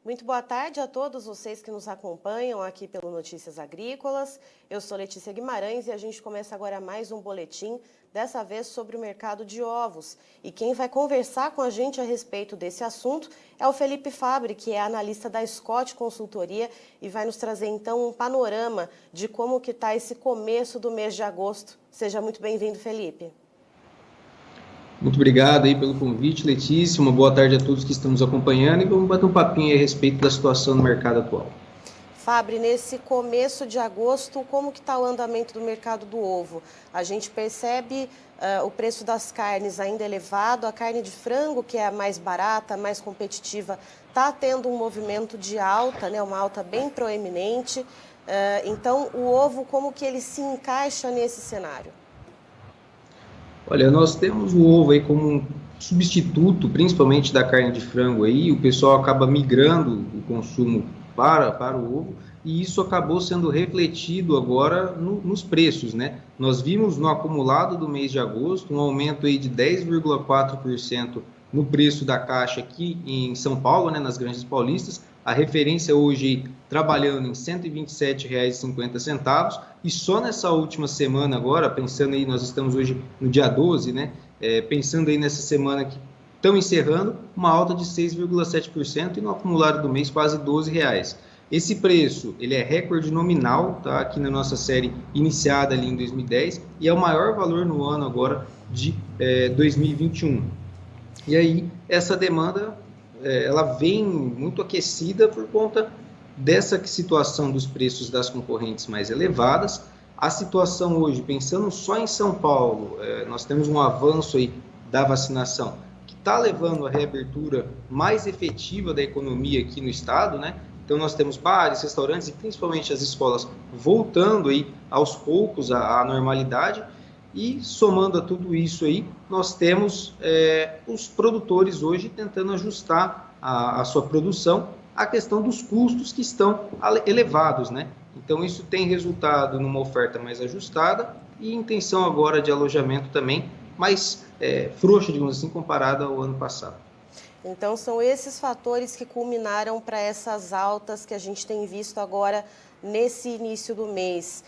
Muito boa tarde a todos vocês que nos acompanham aqui pelo Notícias Agrícolas. Eu sou Letícia Guimarães e a gente começa agora mais um boletim, dessa vez sobre o mercado de ovos. E quem vai conversar com a gente a respeito desse assunto é o Felipe Fabbri, que é analista da Scott Consultoria e vai nos trazer então um panorama de como que está esse começo do mês de agosto. Seja muito bem-vindo, Felipe. Muito obrigado aí pelo convite, Letícia. Uma boa tarde a todos que estão nos acompanhando e vamos bater um papinho aí a respeito da situação no mercado atual. Fabbri, nesse começo de agosto, como que está o andamento do mercado do ovo? A gente percebe o preço das carnes ainda elevado, a carne de frango, que é a mais barata, a mais competitiva, está tendo um movimento de alta, né, uma alta bem proeminente. Então, o ovo, como que ele se encaixa nesse cenário? Olha, nós temos o ovo aí como um substituto, principalmente da carne de frango aí, o pessoal acaba migrando o consumo para o ovo e isso acabou sendo refletido agora nos preços, né? Nós vimos no acumulado do mês de agosto um aumento aí de 10,4% no preço da caixa aqui em São Paulo, né, nas granjas paulistas. A referência hoje trabalhando em R$ 127,50 e só nessa última semana agora, pensando aí, nós estamos hoje no dia 12, né? Pensando aí nessa semana que estão encerrando, uma alta de 6,7% e no acumulado do mês quase R$ 12. Esse preço, ele é recorde nominal, tá? Aqui na nossa série iniciada ali em 2010 e é o maior valor no ano agora de 2021. E aí, essa demanda, ela vem muito aquecida por conta dessa situação dos preços das concorrentes mais elevadas. A situação hoje, pensando só em São Paulo, nós temos um avanço aí da vacinação, que está levando à reabertura mais efetiva da economia aqui no estado, né? Então, nós temos bares, restaurantes e principalmente as escolas voltando aí aos poucos à normalidade. E somando a tudo isso aí, nós temos os produtores hoje tentando ajustar a sua produção à questão dos custos que estão elevados, né? Então isso tem resultado numa oferta mais ajustada e intenção agora de alojamento também mais frouxa, digamos assim, comparada ao ano passado. Então, são esses fatores que culminaram para essas altas que a gente tem visto agora nesse início do mês.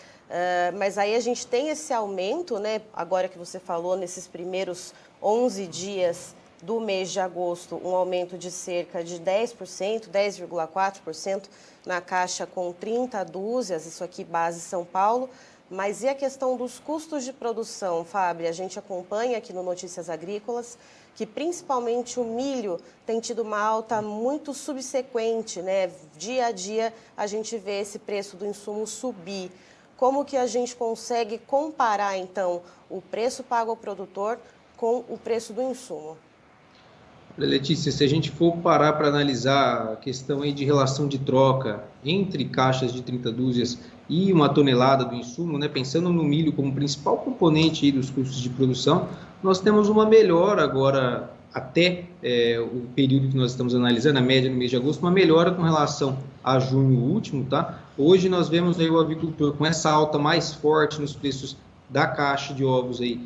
Mas aí a gente tem esse aumento, né? Agora que você falou, nesses primeiros 11 dias do mês de agosto, um aumento de cerca de 10%, 10,4% na caixa com 30 dúzias, isso aqui base São Paulo. Mas e a questão dos custos de produção, Fabbri? A gente acompanha aqui no Notícias Agrícolas que principalmente o milho tem tido uma alta muito subsequente, né? Dia a dia a gente vê esse preço do insumo subir. Como que a gente consegue comparar, então, o preço pago ao produtor com o preço do insumo? Letícia, se a gente for parar para analisar a questão aí de relação de troca entre caixas de 30 dúzias e uma tonelada do insumo, né, pensando no milho como principal componente aí dos custos de produção, nós temos uma melhora agora, até o período que nós estamos analisando, a média no mês de agosto, uma melhora com relação a junho último, tá? Hoje nós vemos aí o avicultor com essa alta mais forte nos preços da caixa de ovos aí,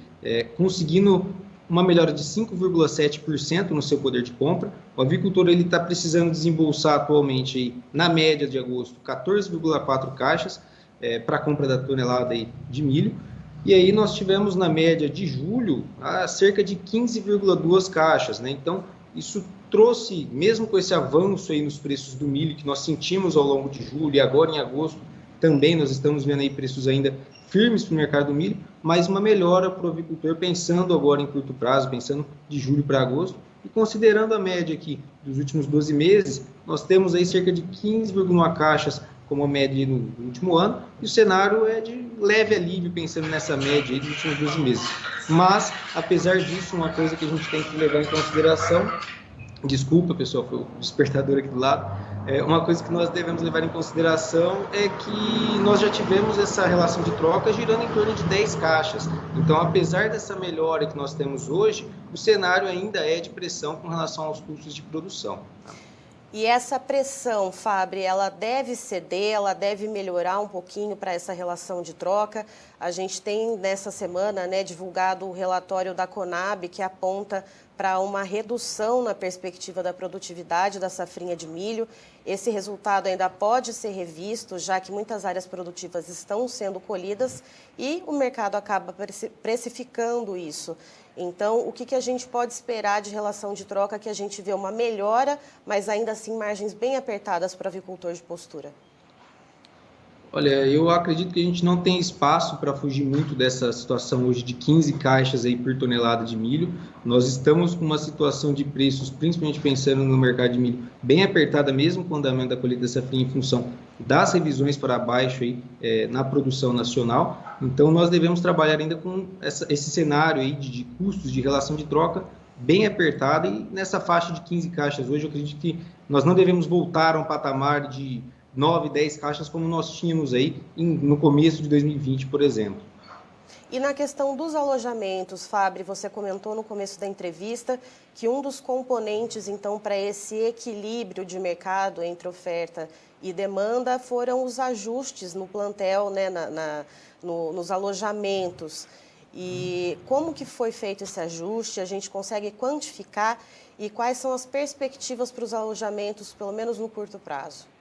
conseguindo uma melhora de 5,7% no seu poder de compra. O avicultor está precisando desembolsar atualmente, aí, na média de agosto, 14,4 caixas para a compra da tonelada aí de milho. E aí nós tivemos na média de julho cerca de 15,2 caixas, né? Então isso trouxe, mesmo com esse avanço aí nos preços do milho que nós sentimos ao longo de julho e agora em agosto, também nós estamos vendo aí preços ainda firmes para o mercado do milho, mas uma melhora para o avicultor pensando agora em curto prazo, pensando de julho para agosto, e considerando a média aqui dos últimos 12 meses, nós temos aí cerca de 15,1 caixas como a média no último ano, e o cenário é de leve alívio pensando nessa média aí dos últimos 12 meses. Mas, apesar disso, uma coisa que a gente tem que levar em consideração, desculpa pessoal, foi o despertador aqui do lado, uma coisa que nós devemos levar em consideração é que nós já tivemos essa relação de troca girando em torno de 10 caixas. Então, apesar dessa melhora que nós temos hoje, o cenário ainda é de pressão com relação aos custos de produção. E essa pressão, Fabbri, ela deve ceder, ela deve melhorar um pouquinho para essa relação de troca. A gente tem, nessa semana, né, divulgado o relatório da Conab, que aponta para uma redução na perspectiva da produtividade da safrinha de milho. Esse resultado ainda pode ser revisto, já que muitas áreas produtivas estão sendo colhidas e o mercado acaba precificando isso. Então, o que a gente pode esperar de relação de troca, que a gente vê uma melhora, mas ainda assim margens bem apertadas para o avicultor de postura? Olha, eu acredito que a gente não tem espaço para fugir muito dessa situação hoje de 15 caixas aí por tonelada de milho. Nós estamos com uma situação de preços, principalmente pensando no mercado de milho, bem apertada mesmo com o andamento da colheita da safrinha em função das revisões para baixo aí, na produção nacional. Então, nós devemos trabalhar ainda com esse cenário aí de custos de relação de troca bem apertada e nessa faixa de 15 caixas hoje eu acredito que nós não devemos voltar a um patamar de 9, 10 caixas como nós tínhamos aí no começo de 2020, por exemplo. E na questão dos alojamentos, Fabri, você comentou no começo da entrevista que um dos componentes, então, para esse equilíbrio de mercado entre oferta e demanda foram os ajustes no plantel, né, nos alojamentos. E como que foi feito esse ajuste? A gente consegue quantificar e quais são as perspectivas para os alojamentos, pelo menos no curto prazo?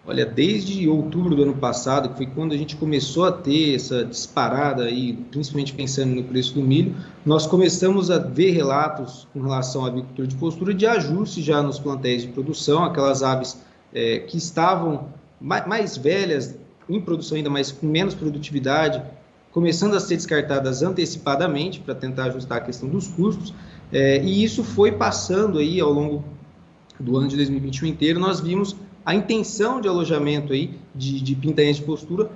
Olha, desde outubro do ano passado, que foi quando a gente começou a ter essa disparada aí, principalmente pensando no preço do milho, nós começamos a ver relatos com relação à avicultura de postura de ajuste já nos plantéis de produção, aquelas aves que estavam mais velhas, em produção ainda, mas com menos produtividade, começando a ser descartadas antecipadamente para tentar ajustar a questão dos custos, e isso foi passando aí ao longo do ano de 2021 inteiro, nós vimos a intenção de alojamento aí de pintainhas de postura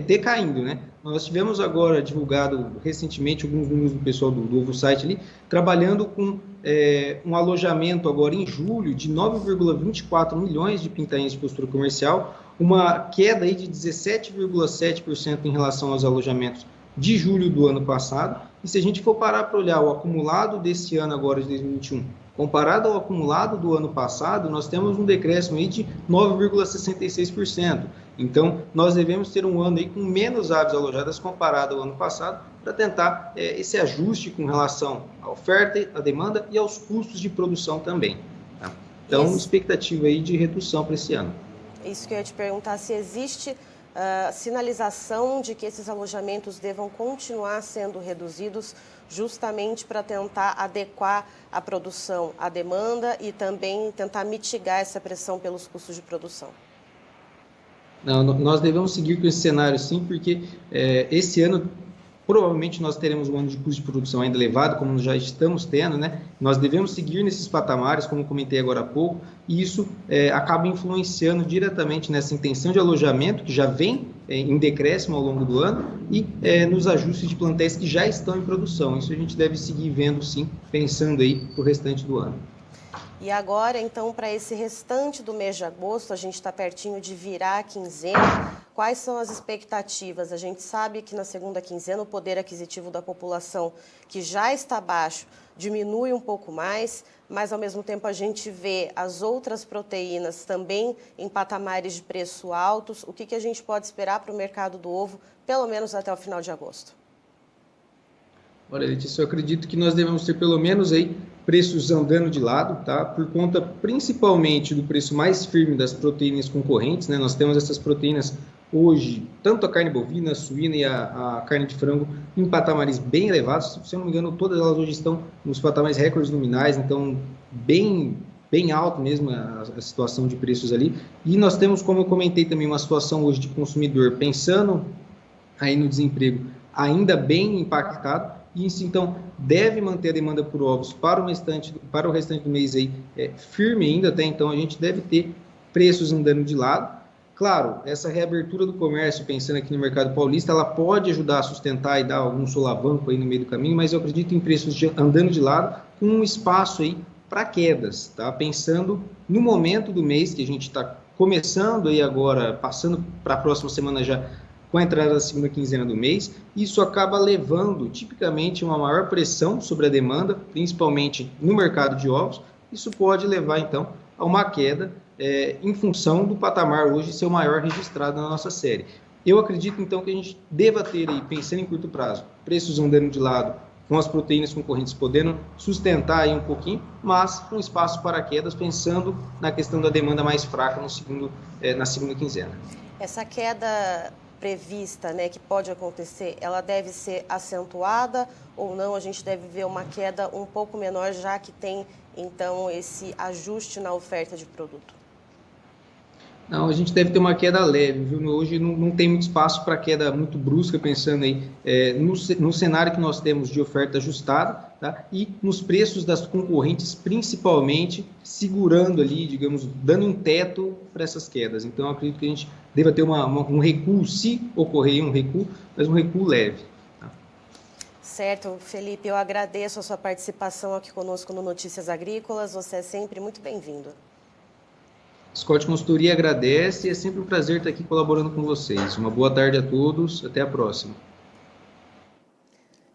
decaindo, né? Nós tivemos agora divulgado recentemente alguns números do pessoal do OvoSite ali, trabalhando com um alojamento agora em julho de 9,24 milhões de pintainhas de postura comercial, uma queda aí de 17,7% em relação aos alojamentos de julho do ano passado. E se a gente for parar para olhar o acumulado desse ano agora de 2021, comparado ao acumulado do ano passado, nós temos um decréscimo aí de 9,66%. Então, nós devemos ter um ano aí com menos aves alojadas comparado ao ano passado, para tentar esse ajuste com relação à oferta, à demanda e aos custos de produção também. Tá? Então, expectativa aí de redução para esse ano. Isso que eu ia te perguntar, se existe sinalização de que esses alojamentos devam continuar sendo reduzidos justamente para tentar adequar a produção à demanda e também tentar mitigar essa pressão pelos custos de produção. Não, nós devemos seguir com esse cenário sim, porque esse ano provavelmente nós teremos um ano de custo de produção ainda elevado, como já estamos tendo, né? Nós devemos seguir nesses patamares, como comentei agora há pouco, e isso acaba influenciando diretamente nessa intenção de alojamento, que já vem em decréscimo ao longo do ano, e nos ajustes de plantéis que já estão em produção. Isso a gente deve seguir vendo, sim, pensando aí para o restante do ano. E agora, então, para esse restante do mês de agosto, a gente está pertinho de virar a quinzena. Quais são as expectativas? A gente sabe que na segunda quinzena o poder aquisitivo da população, que já está baixo, diminui um pouco mais, mas ao mesmo tempo a gente vê as outras proteínas também em patamares de preço altos. O que a gente pode esperar para o mercado do ovo, pelo menos até o final de agosto? Olha, Letícia, eu acredito que nós devemos ter pelo menos aí preços andando de lado, tá? Por conta principalmente do preço mais firme das proteínas concorrentes, né? Nós temos essas proteínas hoje, tanto a carne bovina, a suína e a carne de frango, em patamares bem elevados. Se eu não me engano, todas elas hoje estão nos patamares recordes nominais, então bem alto mesmo a situação de preços ali. E nós temos, como eu comentei também, uma situação hoje de consumidor pensando aí no desemprego ainda bem impactado. Isso, então, deve manter a demanda por ovos para o restante do mês aí, firme ainda, até então a gente deve ter preços andando de lado. Claro, essa reabertura do comércio, pensando aqui no mercado paulista, ela pode ajudar a sustentar e dar algum solavanco aí no meio do caminho, mas eu acredito em preços andando de lado, com um espaço aí para quedas, tá? Pensando no momento do mês que a gente está começando aí agora, passando para a próxima semana já, com a entrada da segunda quinzena do mês, isso acaba levando, tipicamente, uma maior pressão sobre a demanda, principalmente no mercado de ovos. Isso pode levar, então, a uma queda em função do patamar hoje ser o maior registrado na nossa série. Eu acredito, então, que a gente deva ter aí, pensando em curto prazo, preços andando de lado com as proteínas concorrentes podendo sustentar aí um pouquinho, mas com espaço para quedas, pensando na questão da demanda mais fraca na segunda quinzena. Essa queda prevista, né, que pode acontecer, ela deve ser acentuada ou não? A gente deve ver uma queda um pouco menor, já que tem, então, esse ajuste na oferta de produto? Não, a gente deve ter uma queda leve, viu? Hoje não tem muito espaço para queda muito brusca, pensando aí no cenário que nós temos de oferta ajustada, tá? E nos preços das concorrentes, principalmente, segurando ali, digamos, dando um teto para essas quedas. Então, eu acredito que a gente deva ter um recuo, se ocorrer um recuo, mas um recuo leve. Tá? Certo, Felipe, eu agradeço a sua participação aqui conosco no Notícias Agrícolas, você é sempre muito bem-vindo. Scott Consultoria agradece e é sempre um prazer estar aqui colaborando com vocês. Uma boa tarde a todos, até a próxima.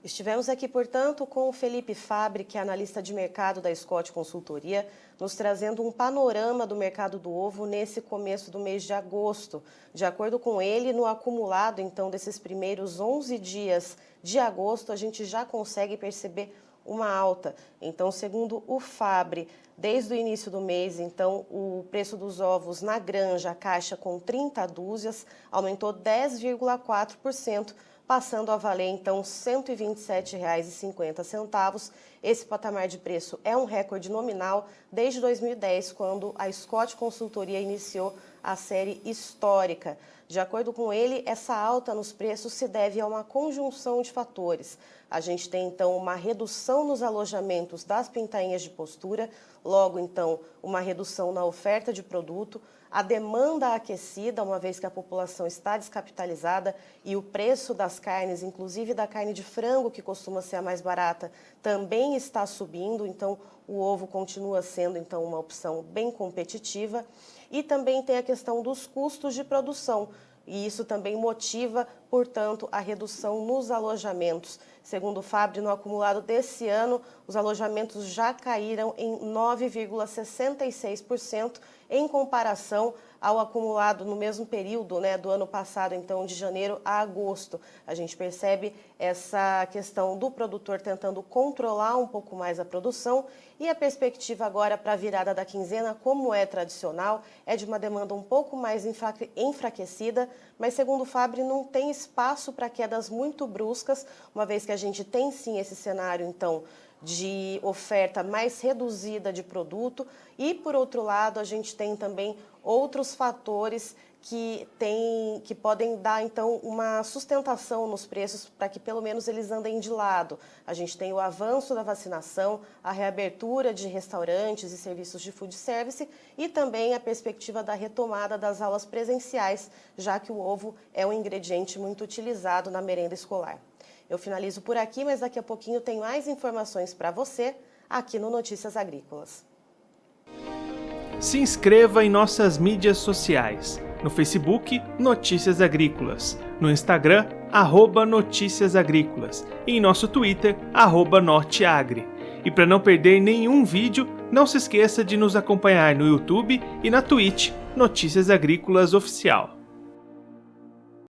Estivemos aqui, portanto, com o Felipe Fabbri, que é analista de mercado da Scott Consultoria, nos trazendo um panorama do mercado do ovo nesse começo do mês de agosto. De acordo com ele, no acumulado, então, desses primeiros 11 dias de agosto, a gente já consegue perceber uma alta. Então, segundo o Fabbri, desde o início do mês, então, o preço dos ovos na granja, a caixa com 30 dúzias, aumentou 10,4%, passando a valer, então, R$ 127,50. Esse patamar de preço é um recorde nominal desde 2010, quando a Scott Consultoria iniciou a série histórica. De acordo com ele, essa alta nos preços se deve a uma conjunção de fatores. A gente tem, então, uma redução nos alojamentos das pintainhas de postura, logo, então, uma redução na oferta de produto, a demanda aquecida, uma vez que a população está descapitalizada e o preço das carnes, inclusive da carne de frango, que costuma ser a mais barata, também está subindo, então o ovo continua sendo, então, uma opção bem competitiva. E também tem a questão dos custos de produção, e isso também motiva, portanto, a redução nos alojamentos. Segundo o Fabbri, no acumulado desse ano, os alojamentos já caíram em 9,66% em comparação ao acumulado no mesmo período, né, do ano passado, então de janeiro a agosto. A gente percebe essa questão do produtor tentando controlar um pouco mais a produção e a perspectiva agora para a virada da quinzena, como é tradicional, é de uma demanda um pouco mais enfraquecida, mas segundo o Fabbri não tem espaço para quedas muito bruscas, uma vez que a gente tem sim esse cenário, então, de oferta mais reduzida de produto e, por outro lado, a gente tem também outros fatores que podem dar, então, uma sustentação nos preços para que, pelo menos, eles andem de lado. A gente tem o avanço da vacinação, a reabertura de restaurantes e serviços de food service e também a perspectiva da retomada das aulas presenciais, já que o ovo é um ingrediente muito utilizado na merenda escolar. Eu finalizo por aqui, mas daqui a pouquinho tem mais informações para você aqui no Notícias Agrícolas. Se inscreva em nossas mídias sociais. No Facebook, Notícias Agrícolas. No Instagram, @Notícias Agrícolas. E em nosso Twitter, @Norteagri. E para não perder nenhum vídeo, não se esqueça de nos acompanhar no YouTube e na Twitch, Notícias Agrícolas Oficial.